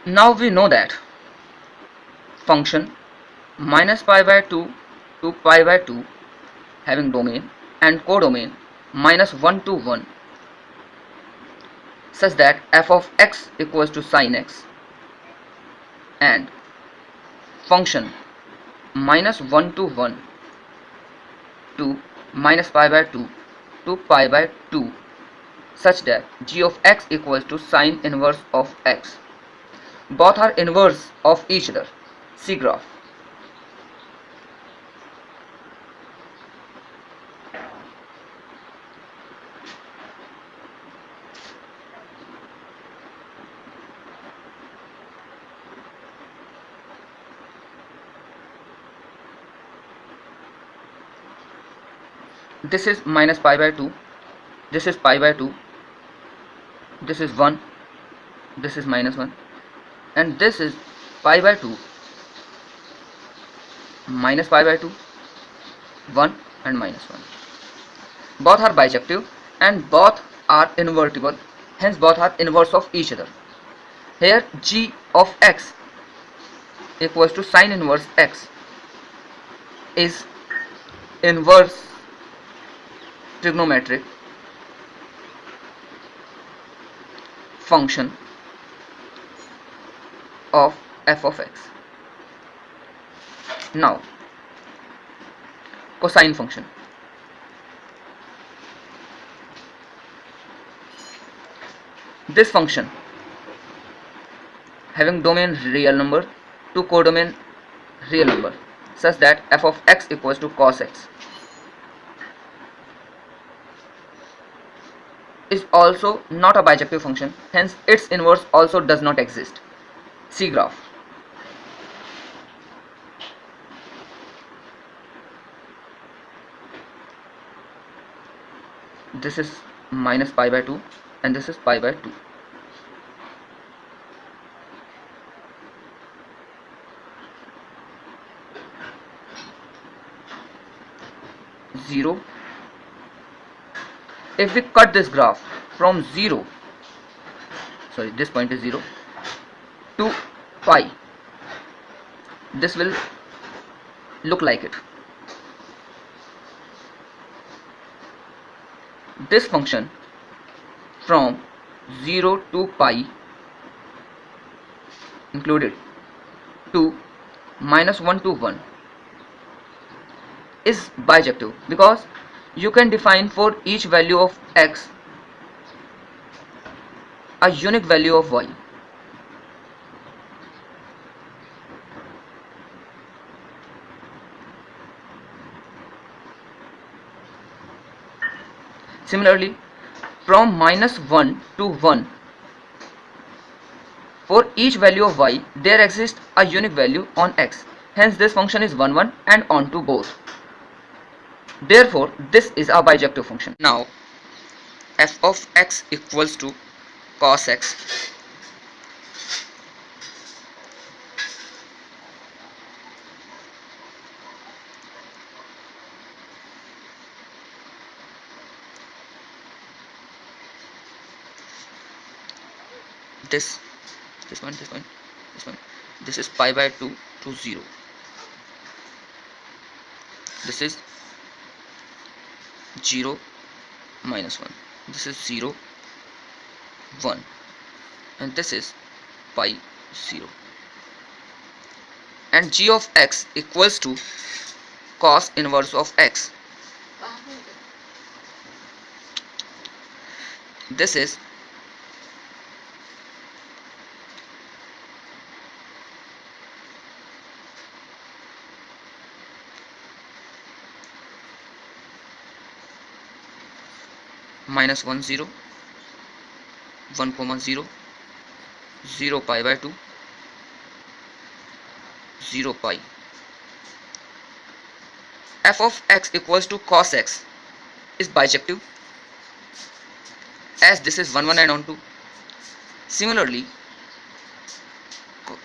Now we know that function minus pi by 2 to pi by 2 having domain and codomain minus 1 to 1 such that f of x equals to sin x, and function minus 1 to 1 to minus pi by 2 to pi by 2 such that g of x equals to sine inverse of x. Both are inverse of each other. See graph. This is minus pi by 2, this is pi by 2, this is 1, this is minus 1, and this is pi by 2, minus pi by 2, 1 and minus 1. Both are bijective and both are invertible, hence both are inverse of each other. Here g of x equals to sine inverse x is inverse trigonometric function of f of x. Now cosine function. This function having domain real number to codomain real number such that f of x equals to cos x is also not a bijective function, hence its inverse also does not exist. See graph. This is minus pi by 2 and this is pi by 2. Zero. If we cut this graph from 0, sorry, this point is 0 to pi, this will look like it. This function from 0 to pi included to minus 1 to 1 is bijective because you can define for each value of x a unique value of y. Similarly, from minus 1 to 1, for each value of y there exists a unique value on x, hence this function is 1 1 and on to both. Therefore this is a bijective function. Now f of x equals to cos x. This one, this is pi by 2 to 0. This is 0 minus 1. This is 0 1 and this is pi 0, and g of x equals to cos inverse of x. This is minus 1 0 1 comma 0 0 pi by 2 0 pi. F of x equals to cos x is bijective as this is 1 1 and on 2. Similarly,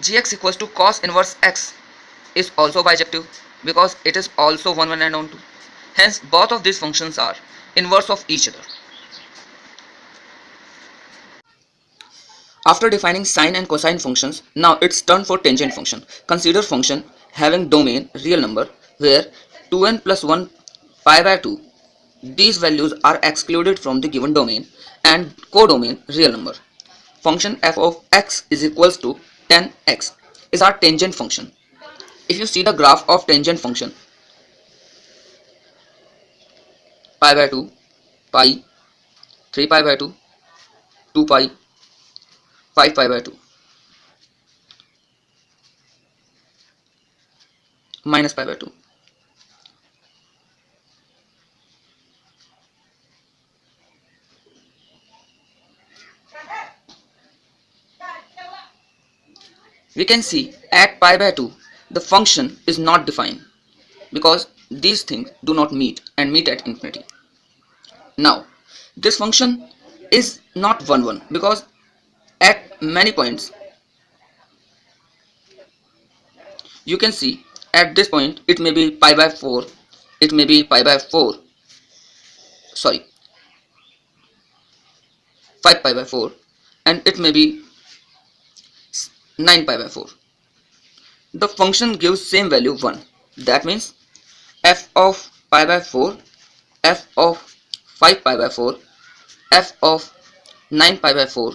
gx equals to cos inverse x is also bijective because it is also 1 1 and on 2. Hence both of these functions are inverse of each other. After defining sine and cosine functions, now it's turn for tangent function. Consider function having domain real number where 2n plus 1 pi by 2. These values are excluded from the given domain and codomain real number. Function f of x is equals to 10x is our tangent function. If you see the graph of tangent function, pi by 2, pi, 3 pi by 2, 2 pi, 5 pi by 2, minus pi by 2. We can see at pi by 2 the function is not defined because these things do not meet and meet at infinity. Now this function is not 1 1 because at many points you can see at this point it may be pi by 4, it may be pi by 4, sorry 5 pi by 4, and it may be 9 pi by 4. The function gives same value 1. That means f of pi by 4, f of 5 pi by 4, f of 9 pi by 4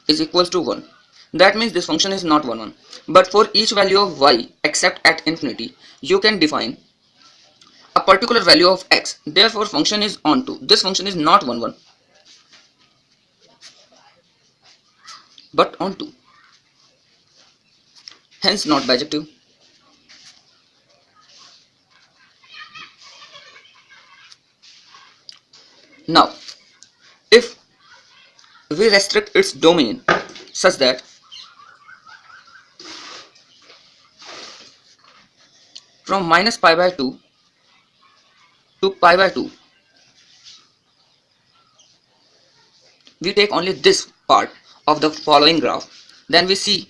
is equals to 1. That means this function is not 1 1. But for each value of y except at infinity, you can define a particular value of x. Therefore function is onto. This function is not 1 1 but onto. Hence not bijective. Now if we restrict its domain such that from minus pi by 2 to pi by 2, we take only this part of the following graph, then we see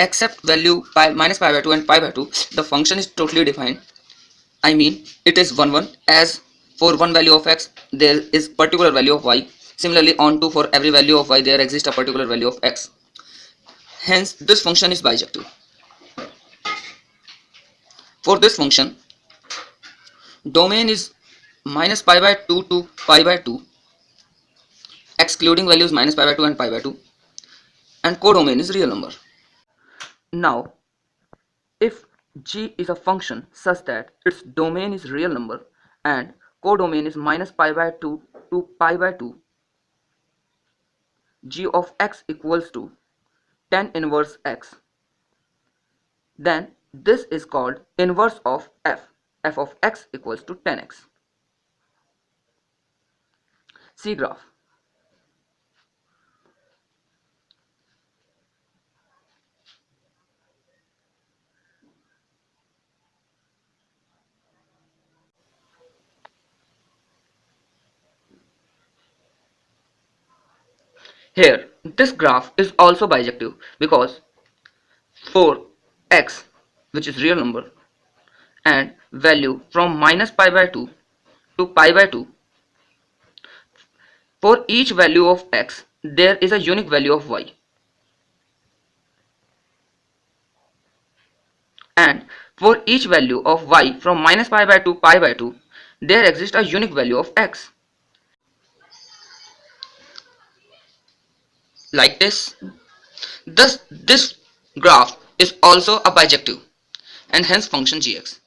except value pi minus pi by 2 and pi by 2 the function is totally defined. I mean it is 1 1, as for one value of x there is particular value of y. Similarly onto for every value of y there exists a particular value of x. Hence this function is bijective. For this function domain is minus pi by 2 to pi by 2 excluding values minus pi by 2 and pi by 2, and codomain is real number. Now if g is a function such that its domain is real number and codomain is minus pi by 2 to pi by 2, g of x equals to tan inverse x, then this is called inverse of f. F of x equals to tan x. See graph. Here this graph is also bijective because for x, which is real number, and value from minus pi by 2 to pi by 2, for each value of x there is a unique value of y, and for each value of y from minus pi by 2 pi by 2 there exists a unique value of x. Like this. Thus this graph is also a bijective and hence function gx.